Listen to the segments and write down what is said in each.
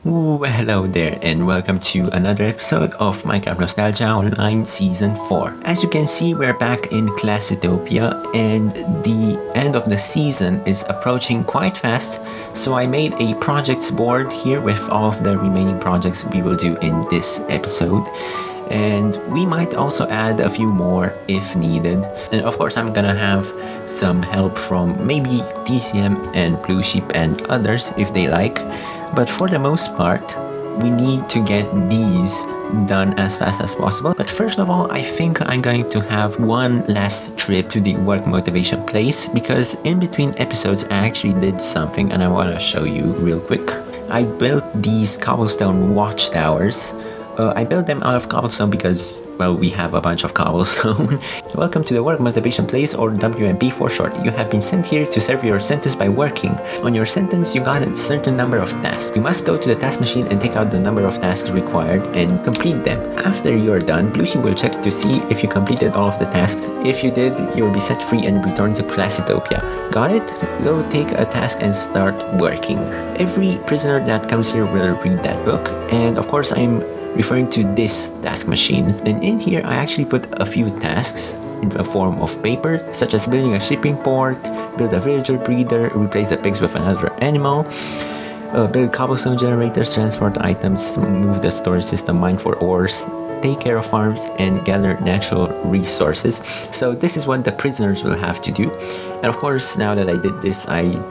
Ooh, hello there and welcome to another episode of Minecraft Nostalgia Online Season 4. As you can see, we're back in Classitopia and the end of the season is approaching quite fast, so I made a projects board here with all of the remaining projects we will do in this episode. And we might also add a few more if needed. And of course, I'm gonna have some help from maybe TCM and Blue Sheep and others if they like. But for the most part, we need to get these done as fast as possible. But first of all, I think I'm going to have one last trip to the work motivation place, because in between episodes I actually did something and I want to show you real quick. I built these cobblestone watchtowers. I built them out of cobblestone because, well, we have a bunch of cobblestone. Welcome to the Work Motivation Place, or WMP for short. You have been sent here to serve your sentence by working. On your sentence, you got a certain number of tasks. You must go to the task machine and take out the number of tasks required and complete them. After you're done, Blue Sheep will check to see if you completed all of the tasks. If you did, you will be set free and return to Classitopia. Got it? Go take a task and start working. Every prisoner that comes here will read that book, and of course I'm referring to this task machine. And in here I actually put a few tasks in the form of paper, such as building a shipping port, build a villager breeder, replace the pigs with another animal, build cobblestone generators, transport items, move the storage system, mine for ores, take care of farms, and gather natural resources. So this is what the prisoners will have to do. And of course, now that I did this, I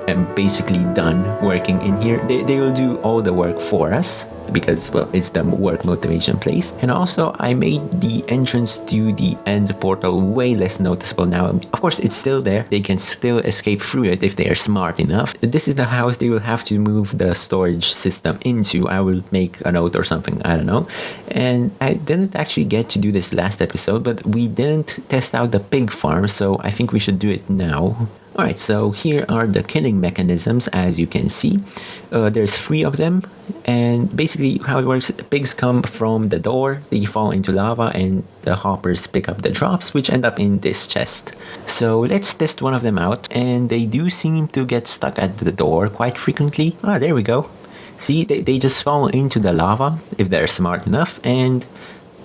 am basically done working in here. They will do all the work for us, because, well, it's the work motivation place. And also I made the entrance to the end portal way less noticeable now. Of course, it's still there. They can still escape through it if they are smart enough. This is the house they will have to move the storage system into. I will make a note or something, I don't know. And I didn't actually get to do this last episode, but we didn't test out the pig farm, so I think we should do it now. Alright, so here are the killing mechanisms, as you can see. There's 3 of them, and basically how it works, pigs come from the door, they fall into lava, and the hoppers pick up the drops, which end up in this chest. So let's test one of them out, and they do seem to get stuck at the door quite frequently. Ah, there we go. See, they just fall into the lava if they're smart enough, and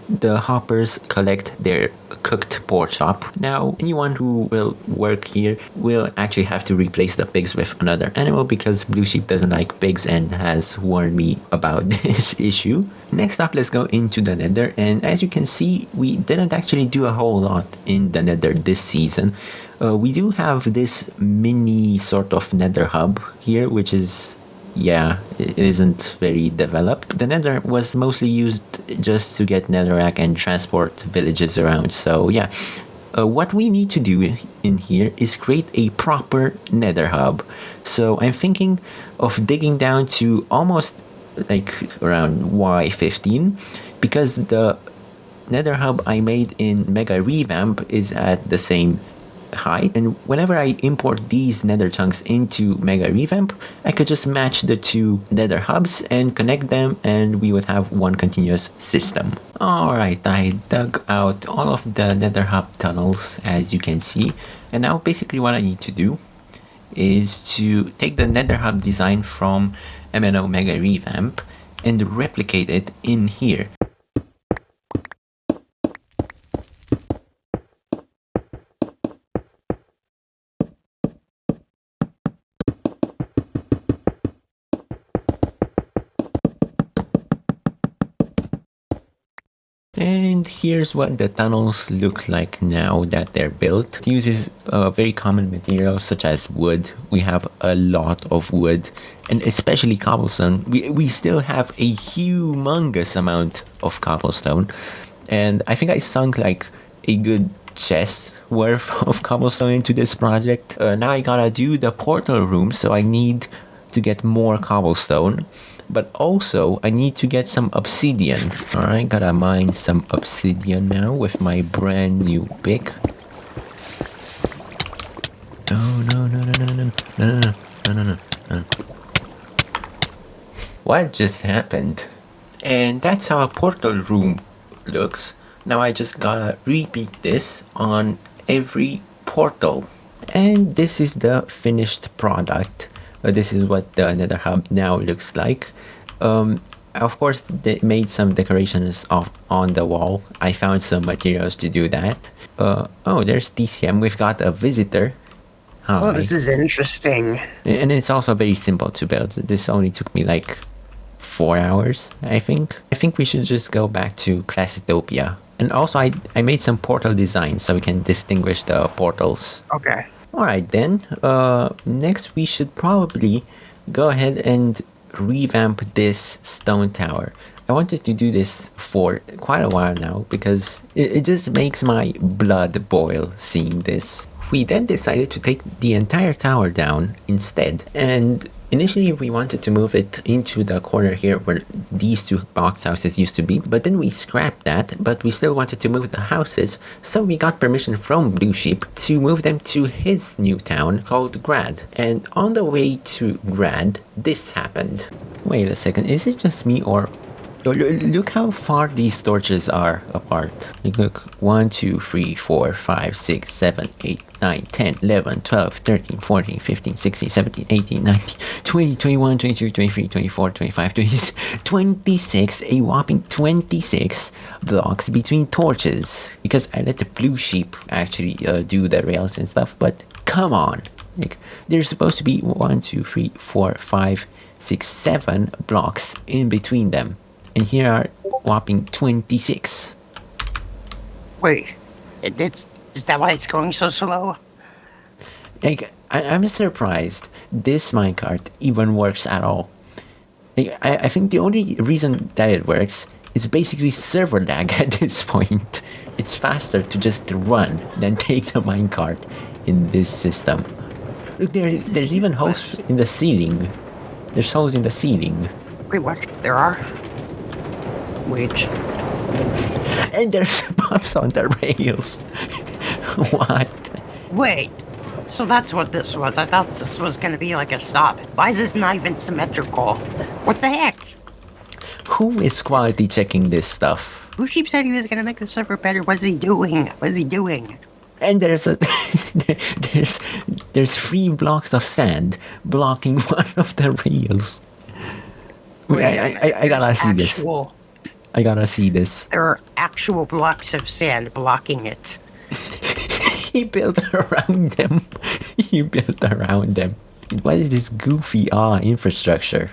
the hoppers collect their cooked pork chop. Now, anyone who will work here will actually have to replace the pigs with another animal, because Blue Sheep doesn't like pigs and has warned me about this issue. Next up, let's go into the nether, and as you can see, we didn't actually do a whole lot in the nether this season. We do have this mini sort of nether hub here, which is, yeah, it isn't very developed. The nether was mostly used just to get netherrack and transport villages around. So yeah, what we need to do in here is create a proper nether hub. So I'm thinking of digging down to almost like around Y15, because the nether hub I made in Mega Revamp is at the same height, and whenever I import these nether chunks into Mega Revamp, I could just match the 2 nether hubs and connect them, and we would have one continuous system. Alright, I dug out all of the nether hub tunnels, as you can see, and now basically what I need to do is to take the nether hub design from MNO Mega Revamp and replicate it in here. And here's what the tunnels look like now that they're built. It uses very common materials such as wood. We have a lot of wood, and especially cobblestone. We still have a humongous amount of cobblestone, and I think I sunk like a good chest worth of cobblestone into this project. Now I gotta do the portal room, so I need to get more cobblestone. But also, I need to get some obsidian. Alright, gotta mine some obsidian now with my brand new pick. No. What just happened? And that's how a portal room looks. Now I just gotta repeat this on every portal. And this is the finished product. This is what the nether hub now looks like. Of course, they made some decorations on the wall. I found some materials to do that. Oh, there's TCM. We've got a visitor. Hi. Oh, this is interesting. And it's also very simple to build. This only took me like 4 hours, I think. I think we should just go back to Classitopia. And also, I made some portal designs so we can distinguish the portals. Okay. Alright then, next we should probably go ahead and revamp this stone tower. I wanted to do this for quite a while now because it just makes my blood boil seeing this. We then decided to take the entire tower down instead, and initially we wanted to move it into the corner here where these two box houses used to be, but then we scrapped that, but we still wanted to move the houses, so we got permission from Blue Sheep to move them to his new town called Grad. And on the way to Grad, this happened. Wait a second, is it just me or... Look how far these torches are apart. Look, 1, 2, 3, 4, 5, 6, 7, 8, 9, 10, 11, 12, 13, 14, 15, 16, 17, 18, 19, 20, 21, 22, 23, 24, 25, 26, a whopping 26 blocks between torches. Because I let the Blue Sheep actually do the rails and stuff, but come on. Like, there's supposed to be 1, 2, 3, 4, 5, 6, 7 blocks in between them. And here are whopping 26. Wait, is that why it's going so slow? Like, I'm surprised this minecart even works at all. Like, I think the only reason that it works is basically server lag at this point. It's faster to just run than take the minecart in this system. Look, there's even holes in the ceiling. There's holes in the ceiling. Wait, what? There are? Wait. And there's bumps on the rails. What? Wait. So that's what this was. I thought this was going to be like a stop. Why is this not even symmetrical? What the heck? Who is quality checking this stuff? Blue Sheep said he was going to make the server better. What is he doing? What is he doing? And there's a there's 3 blocks of sand blocking one of the rails. Wait, I gotta see this. I gotta see this. There are actual blocks of sand blocking it. He built around them. He built around them. What is this goofy infrastructure?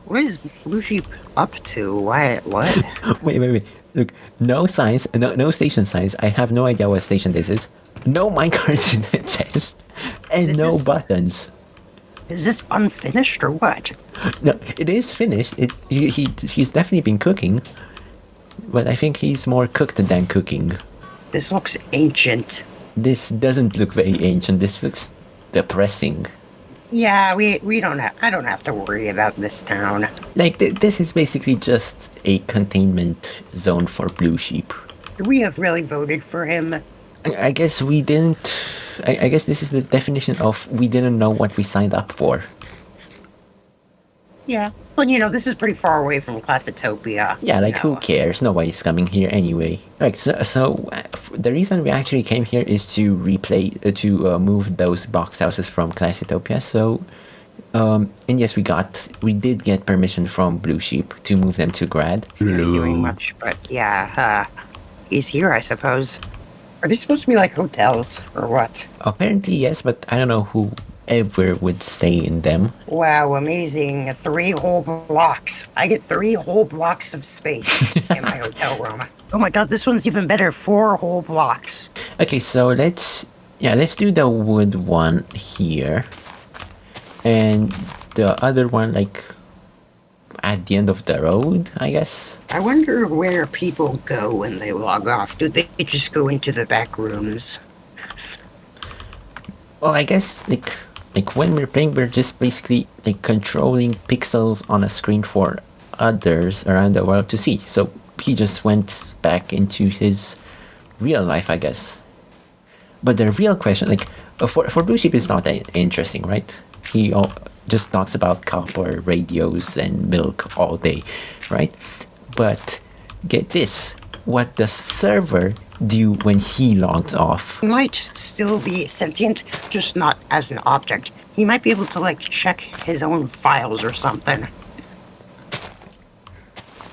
What is Blue Sheep up to? Why? What? Wait. Look, no signs, no station signs. I have no idea what station this is. No minecarts in the chest, and no buttons. Is this unfinished or what? No, it is finished. He's definitely been cooking, but I think he's more cooked than cooking. This looks ancient. This doesn't look very ancient. This looks depressing. Yeah, we don't have. I don't have to worry about this town. Like this is basically just a containment zone for Blue Sheep. We have really voted for him. I guess we didn't. I guess this is the definition of we didn't know what we signed up for. Yeah, but this is pretty far away from Classitopia. Yeah, like who cares? Nobody's coming here anyway. Right, so the reason we actually came here is to move those box houses from Classitopia. So, and yes, we did get permission from Blue Sheep to move them to Grad. Not doing much, but yeah, he's here, I suppose. Are they supposed to be like hotels or what? Apparently yes, but I don't know who ever would stay in them. Wow, amazing. 3 whole blocks. I get 3 whole blocks of space in my hotel room. Oh my god, this one's even better. 4 whole blocks. Okay, so let's do the wood one here. And the other one, like, at the end of the road, I guess. I wonder where people go when they log off. Do they just go into the back rooms? Well, I guess, like when we're playing, we're just basically like controlling pixels on a screen for others around the world to see. So he just went back into his real life, I guess. But the real question, like for Blue Sheep, is not that interesting, right? He just talks about copper radios and milk all day, right? But get this, what the server do when he logs off? He might still be sentient, just not as an object. He might be able to like check his own files or something.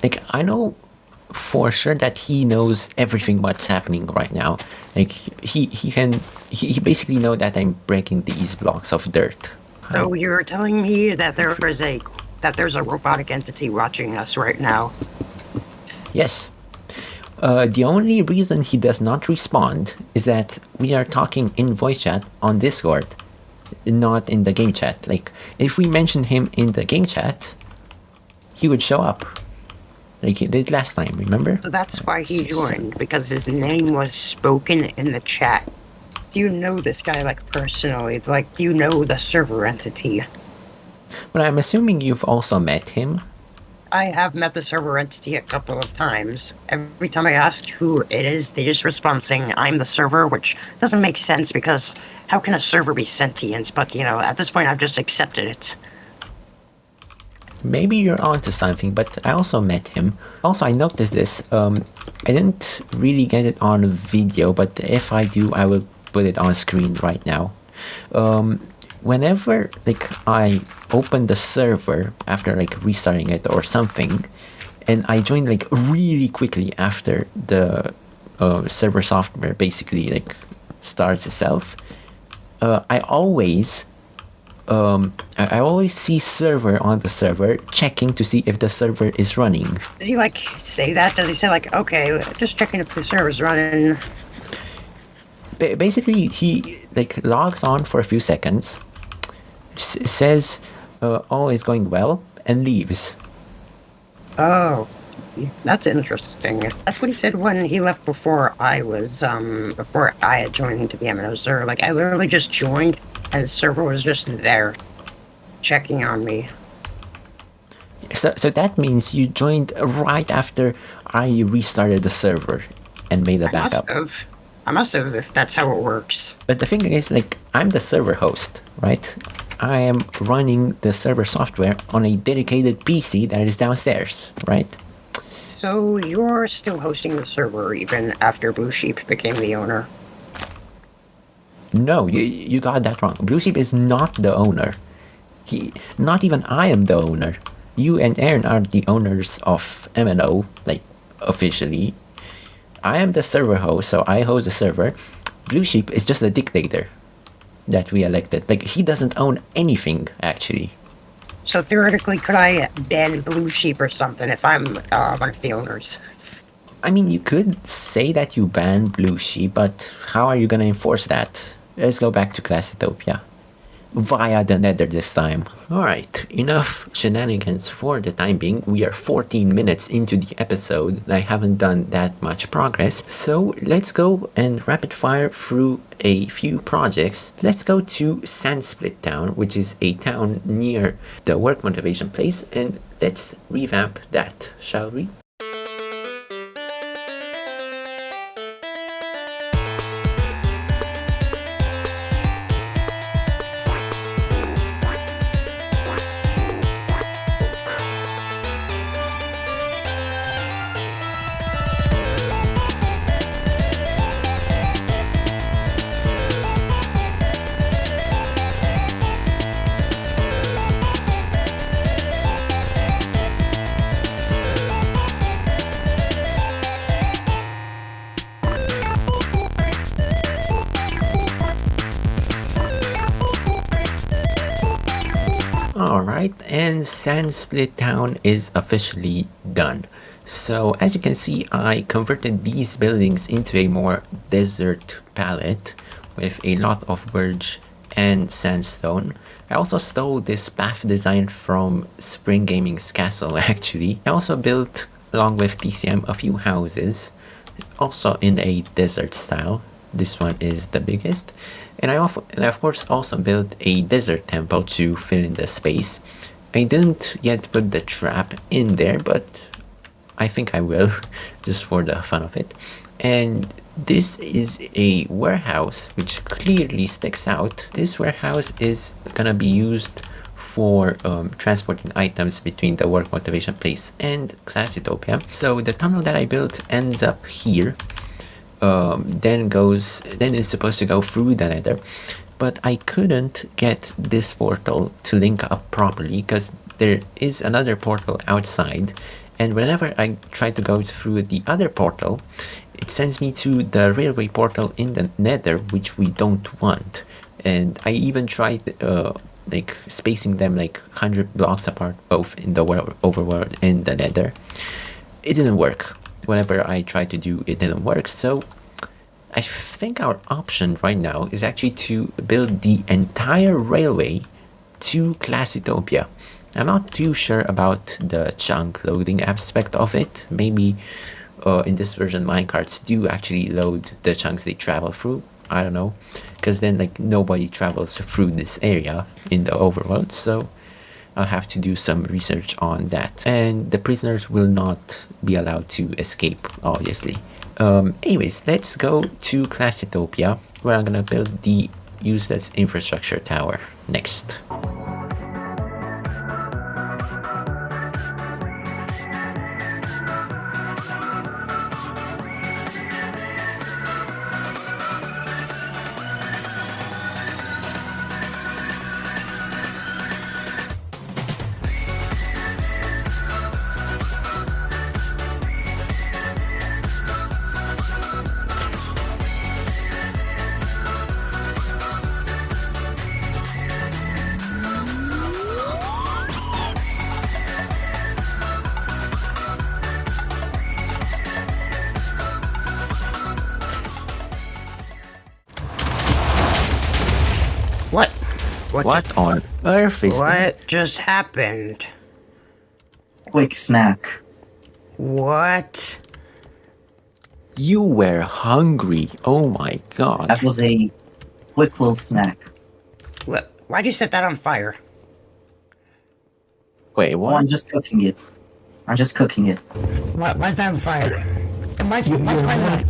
Like, I know for sure that he knows everything what's happening right now. Like, he basically know that I'm breaking these blocks of dirt. So you're telling me that there's a robotic entity watching us right now? Yes. The only reason he does not respond is that we are talking in voice chat on Discord, not in the game chat. Like, if we mention him in the game chat, he would show up. Like he did last time, remember? So that's why he joined, because his name was spoken in the chat. Do you know this guy, like, personally? Like, do you know the server entity? But I'm assuming you've also met him. I have met the server entity a couple of times. Every time I ask who it is, they just respond saying, I'm the server, which doesn't make sense because how can a server be sentient? But, you know, at this point, I've just accepted it. Maybe you're onto something, but I also met him. Also, I noticed this. I didn't really get it on video, but if I do, I will put it on screen right now. Whenever like I open the server after like restarting it or something, and I join like really quickly after the server software basically like starts itself, I always see server on the server checking to see if the server is running. Does he, like, say that? Does he say, like, okay, just checking if the server's running? Basically, he like logs on for a few seconds, says all is going well, and leaves. Oh, that's interesting. That's what he said when he left before I was, before I had joined into the MNO server. Like, I literally just joined, and the server was just there, checking on me. So that means you joined right after I restarted the server and made a backup. I must have, if that's how it works. But the thing is, like, I'm the server host, right? I am running the server software on a dedicated PC that is downstairs, right? So you're still hosting the server even after Blue Sheep became the owner? No, you got that wrong. Blue Sheep is not the owner. Not even I am the owner. You and Aaron are the owners of MNO, like, officially. I am the server host, so I host the server. Blue Sheep is just a dictator that we elected. Like, he doesn't own anything, actually. So theoretically, could I ban Blue Sheep or something if I'm one of the owners? I mean, you could say that you ban Blue Sheep, but how are you gonna enforce that? Let's go back to Classitopia. Via the Nether this time. Alright, enough shenanigans for the time being. We are 14 minutes into the episode and I haven't done that much progress. So let's go and rapid fire through a few projects. Let's go to Sandsplit Town, which is a town near the work motivation place, and let's revamp that, shall we? Alright, and Sandsplit Town is officially done. So as you can see, I converted these buildings into a more desert palette with a lot of birch and sandstone. I also stole this path design from Spring Gaming's castle actually. I also built, along with TCM, a few houses, also in a desert style. This one is the biggest. And I of course also built a desert temple to fill in the space. I didn't yet put the trap in there, but I think I will, just for the fun of it. And this is a warehouse which clearly sticks out. This warehouse is gonna be used for transporting items between the work motivation place and Classitopia. So the tunnel that I built ends up here. Then is supposed to go through the Nether, but I couldn't get this portal to link up properly because there is another portal outside, And whenever I try to go through the other portal, it sends me to the railway portal in the nether, which we don't want. And I even tried like spacing them like 100 blocks apart, both in the overworld and the nether. It didn't work. Whenever I tried to do, it didn't work. So I think our option right now is actually to build the entire railway to Classitopia. I'm not too sure about the chunk loading aspect of it. Maybe in this version minecarts do actually load the chunks they travel through. I don't know, because then like nobody travels through this area in the overworld, so I'll have to do some research on that. And the prisoners will not be allowed to escape, obviously. Anyways, let's go to Classitopia, where I'm gonna build the useless infrastructure tower next. What on earth is that? What just happened? Quick snack. What? You were hungry. Oh my god. That was a quick little snack. What? Why'd you set that on fire? Wait, Oh, what? I'm just cooking it. Why's that on fire? And why's part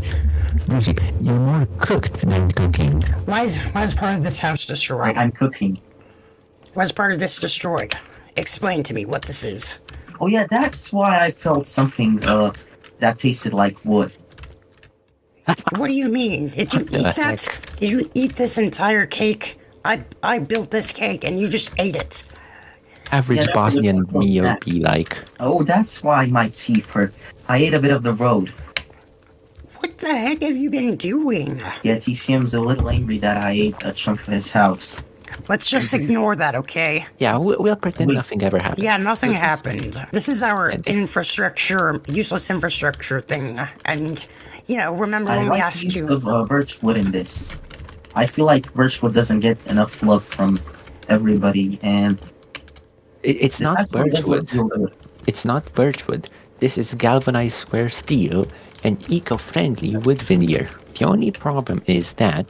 You're more cooked than cooking. why's part of this house destroyed? I'm cooking. Why's part of this destroyed? Explain to me what this is. Oh yeah, that's why I felt something that tasted like wood. What do you mean? Did you What the eat that? heck? Did you eat this entire cake? I built this cake and you just ate it. Average Yeah, that Bosnian was a meal snack. be like. Oh, that's why my teeth hurt. I ate a bit of the road. What the heck have you been doing? Yeah, TCM's a little angry that I ate a chunk of his house. Let's just ignore that, okay? Yeah, we'll pretend nothing ever happened. Yeah, nothing happened. This is our And- infrastructure, useless infrastructure thing. And, remember I when we like the asked use you... of birchwood in this. I feel like birchwood doesn't get enough love from everybody, and It's this not actually does look birchwood. real good. It's not birchwood. This is galvanized square steel and eco-friendly wood veneer. The only problem is that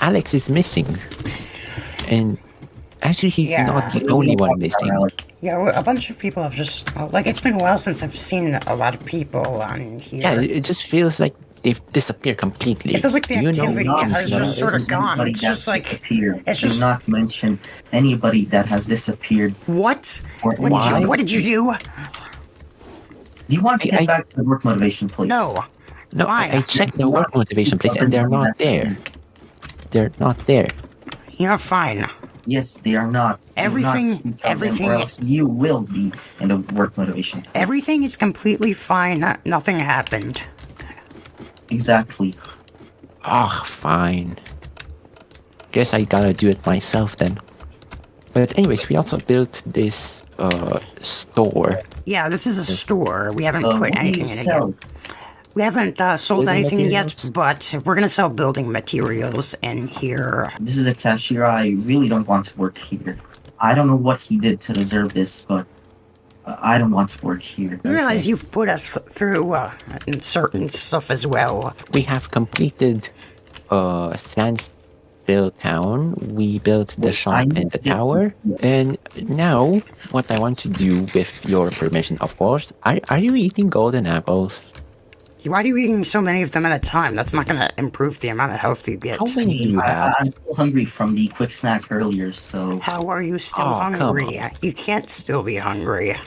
Alex is missing. And actually, he's Yeah. not the only one missing. Yeah, a bunch of people have just... it's been a while since I've seen a lot of people on here. Yeah, it just feels like they've disappeared completely. It feels like the Do you know activity why? has just sort of gone. Anybody It's that's just like... disappeared. it's Do just- not mention anybody that has disappeared. What? Or Why? What did you do? Do you want to I- get back to the work motivation, please? No. No, Fine. I checked the work motivation place and they're not there. They're not there. You're fine. Yes, they are not. Do not Everything- speak of them, everything- or else you will be in the work motivation place. Everything is completely fine. Nothing happened. Exactly. Ah, fine. Guess I gotta do it myself then. But anyways, we also built this store. Yeah, this is a store. We haven't What put do anything you in it sell? yet. We haven't sold Building anything materials? yet, but we're gonna sell building materials in here. This is a cashier. I really don't want to work here. I don't know what he did to deserve this, but I don't want to work here. I realize you've put us through certain stuff as well. We have completed Sandville Town. We built the shop I and the tower. And now, what I want to do, with your permission, of course, are you eating golden apples? Why are you eating so many of them at a time? That's not gonna improve the amount of health you get. How many do you have? I'm still hungry from the quick snack earlier, so How are you still Oh, come hungry? on. You can't still be hungry.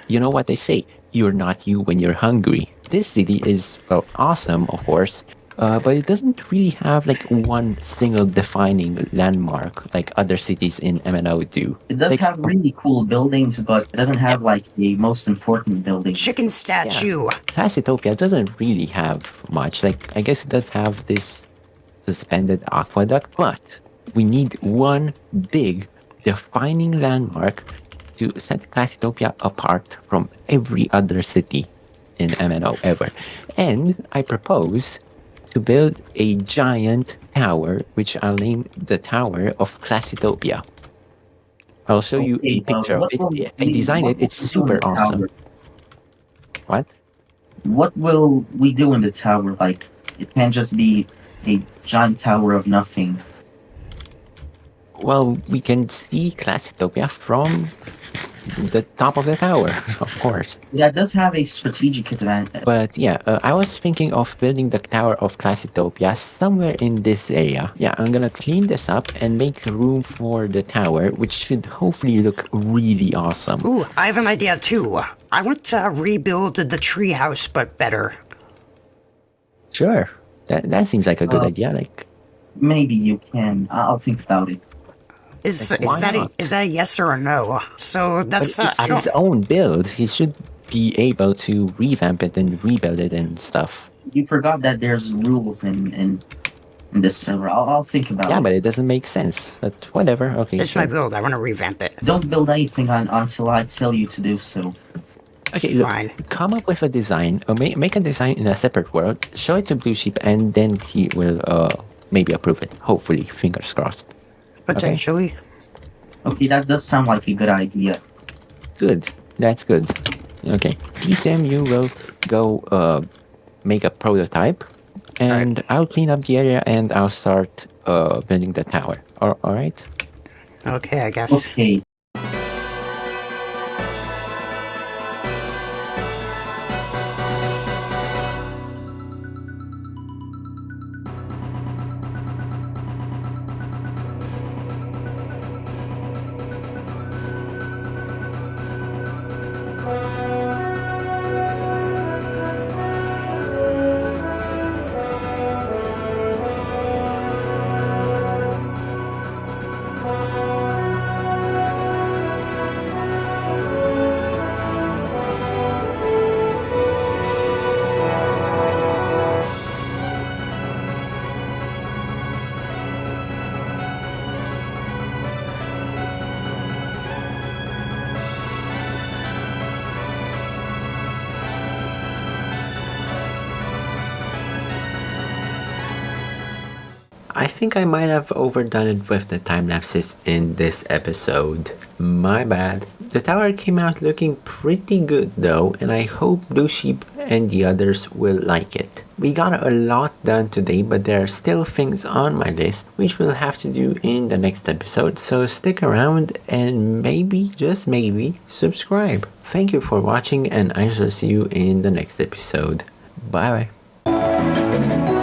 You know what they say, you're not you when you're hungry. This city is, well, awesome, of course, But it doesn't really have like one single defining landmark like other cities in MNO do. It does Like, have really cool buildings, but it doesn't have like the most important building. Chicken statue. Classitopia doesn't really have much. Like, I guess it does have this suspended aqueduct, but we need one big defining landmark to set Classitopia apart from every other city in MNO ever. And I propose to build a giant tower, which I'll name the Tower of Classitopia. I'll show you a picture of it. I designed it. It's super awesome. What? What will we do in the tower? Like, it can't just be a giant tower of nothing. Well, we can see Classitopia from the top of the tower, of course. Yeah, it does have a strategic advantage. But yeah, I was thinking of building the Tower of Classitopia somewhere in this area. Yeah, I'm gonna clean this up and make room for the tower, which should hopefully look really awesome. Ooh, I have an idea too. I want to rebuild the treehouse, but better. Sure, that seems like a good idea. Like, Maybe you can. I'll think about it. Is why that not? is that a yes or a no? So but that's it's I don't. his own build. He should be able to revamp it and rebuild it and stuff. You forgot that there's rules in this server. I'll think about Yeah, it. but it doesn't make sense. But whatever. Okay, It's sure. my build. I want to revamp it. Don't build anything until I tell you to do so. Okay, look, Fine. come up with a design, or make a design in a separate world, show it to Blue Sheep, and then he will maybe approve it. Hopefully, fingers crossed. Potentially. Okay, that does sound like a good idea. Good, that's good. Okay, TSM, you will go make a prototype, and I'll clean up the area, and I'll start building the tower. All right? Okay, I guess. Okay. I think I might have overdone it with the time lapses in this episode. My bad. The tower came out looking pretty good though, and I hope Blue Sheep and the others will like it. We got a lot done today, but there are still things on my list which we'll have to do in the next episode, so stick around and maybe, just maybe, subscribe. Thank you for watching, and I shall see you in the next episode. Bye bye.